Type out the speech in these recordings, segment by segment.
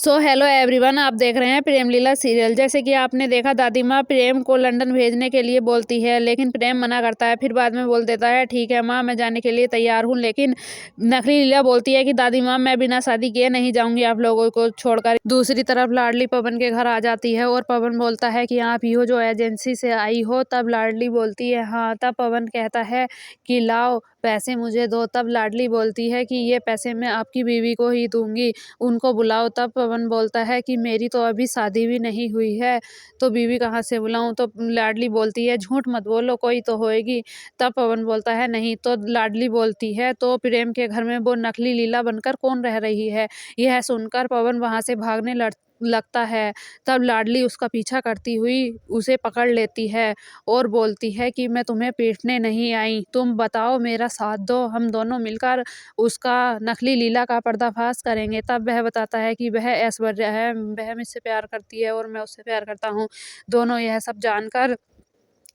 So hello everyone, आप देख रहे हैं प्रेम लीला सीरियल। जैसे कि आपने देखा, दादी माँ प्रेम को लंदन भेजने के लिए बोलती है, लेकिन प्रेम मना करता है। फिर बाद में बोल देता है, ठीक है माँ, मैं जाने के लिए तैयार हूँ। लेकिन नकली लीला बोलती है कि दादी माँ, मैं बिना शादी किए नहीं जाऊंगी आप लोगों को छोड़कर। दूसरी तरफ लाडली पवन के घर आ जाती है और पवन बोलता है कि आप ही हो जो एजेंसी से आई हो। तब लाडली बोलती है हाँ। तब पवन कहता है कि लाओ पैसे मुझे दो। तब लाडली बोलती है कि ये पैसे मैं आपकी बीवी को ही दूंगी, उनको बुलाओ। तब पवन बोलता है कि मेरी तो अभी शादी भी नहीं हुई है, तो बीवी कहाँ से बुलाऊं। तो लाडली बोलती है झूठ मत बोलो, कोई तो होएगी। तब पवन बोलता है नहीं। तो लाडली बोलती है तो प्रेम के घर में वो नकली लीला बनकर कौन रह रही है। यह सुनकर पवन वहां से भागने लगता है। तब लाडली उसका पीछा करती हुई उसे पकड़ लेती है और बोलती है कि मैं तुम्हें पीटने नहीं आई, तुम बताओ, मेरा साथ दो, हम दोनों मिलकर उसका नकली लीला का पर्दाफाश करेंगे। तब वह बताता है कि वह ऐश्वर्या है, वह मुझसे प्यार करती है और मैं उससे प्यार करता हूँ। दोनों यह सब जानकर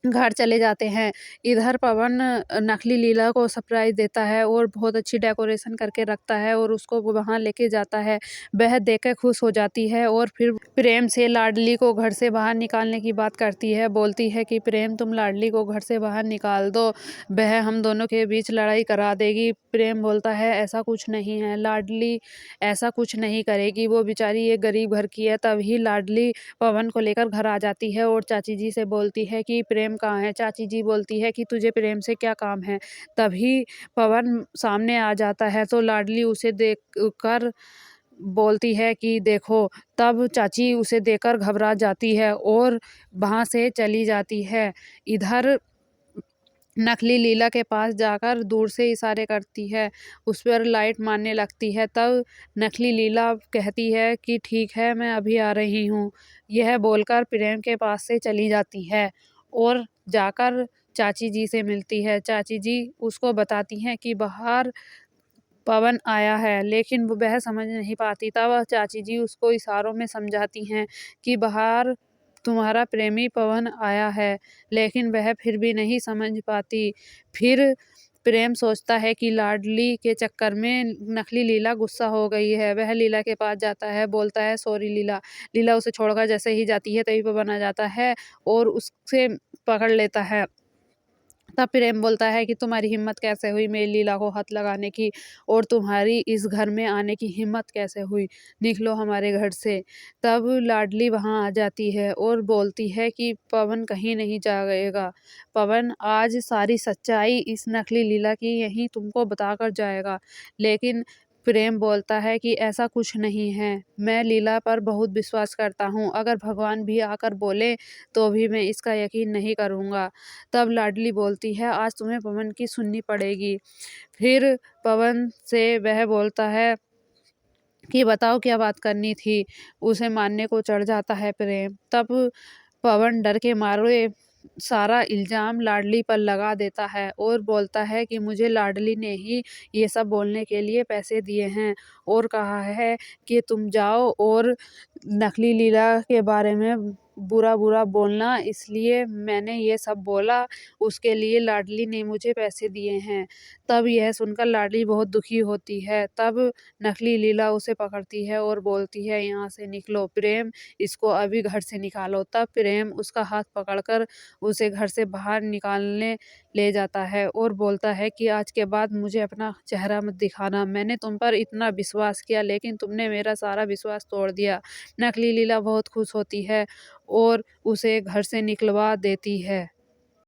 घर चले जाते हैं। इधर पवन नकली लीला को सरप्राइज़ देता है और बहुत अच्छी डेकोरेशन करके रखता है और उसको वो वहाँ लेके जाता है। वह देख के खुश हो जाती है और फिर प्रेम से लाडली को घर से बाहर निकालने की बात करती है। बोलती है कि प्रेम, तुम लाडली को घर से बाहर निकाल दो, वह हम दोनों के बीच लड़ाई करा देगी। प्रेम बोलता है ऐसा कुछ नहीं है, लाडली ऐसा कुछ नहीं करेगी, वो बेचारी एक गरीब घर की है। तभी लाडली पवन को लेकर घर आ जाती है और चाची जी से बोलती है कि प्रेम कहाँ है। चाची जी बोलती है कि तुझे प्रेम से क्या काम है। तभी पवन सामने आ जाता है तो लाडली उसे देख कर बोलती है कि देखो। तब चाची उसे देखकर घबरा जाती है और वहां से चली जाती है। इधर नकली लीला के पास जाकर दूर से इशारे करती है, उस पर लाइट मारने लगती है। तब नकली लीला कहती है कि ठीक है, मैं अभी आ रही हूँ। यह बोलकर प्रेम के पास से चली जाती है और जाकर चाची जी से मिलती है। चाची जी उसको बताती हैं कि बाहर पवन आया है, लेकिन वह समझ नहीं पाती। तब चाची जी उसको इशारों में समझाती हैं कि बाहर तुम्हारा प्रेमी पवन आया है, लेकिन वह फिर भी नहीं समझ पाती। फिर प्रेम सोचता है कि लाडली के चक्कर में नकली लीला गुस्सा हो गई है। वह लीला के पास जाता है, बोलता है सॉरी लीला। लीला उसे छोड़कर जैसे ही जाती है तभी पवन आ जाता है और उससे पकड़ लेता है। तब प्रेम बोलता है कि तुम्हारी हिम्मत कैसे हुई मेरी लीला को हाथ लगाने की, और तुम्हारी इस घर में आने की हिम्मत कैसे हुई, निकलो हमारे घर से। तब लाडली वहां आ जाती है और बोलती है कि पवन कहीं नहीं जाएगा, पवन आज सारी सच्चाई इस नकली लीला की यही तुमको बताकर जाएगा। लेकिन प्रेम बोलता है कि ऐसा कुछ नहीं है, मैं लीला पर बहुत विश्वास करता हूँ, अगर भगवान भी आकर बोले तो भी मैं इसका यकीन नहीं करूँगा। तब लाडली बोलती है आज तुम्हें पवन की सुननी पड़ेगी। फिर पवन से वह बोलता है कि बताओ क्या बात करनी थी। उसे मारने को चढ़ जाता है प्रेम। तब पवन डर के मारे सारा इल्ज़ाम लाडली पर लगा देता है और बोलता है कि मुझे लाडली ने ही ये सब बोलने के लिए पैसे दिए हैं और कहा है कि तुम जाओ और नकली लीला के बारे में बुरा-बुरा बोलना, इसलिए मैंने ये सब बोला, उसके लिए लाडली ने मुझे पैसे दिए हैं। तब यह सुनकर लाडली बहुत दुखी होती है। तब नकली लीला उसे पकड़ती है और बोलती है यहाँ से निकलो प्रेम, इसको अभी घर से निकालो। तब प्रेम उसका हाथ पकड़कर उसे घर से बाहर निकालने ले जाता है और बोलता है कि आज के बाद मुझे अपना चेहरा मत दिखाना, मैंने तुम पर इतना विश्वास किया लेकिन तुमने मेरा सारा विश्वास तोड़ दिया। नकली लीला बहुत खुश होती है और उसे घर से निकलवा देती है।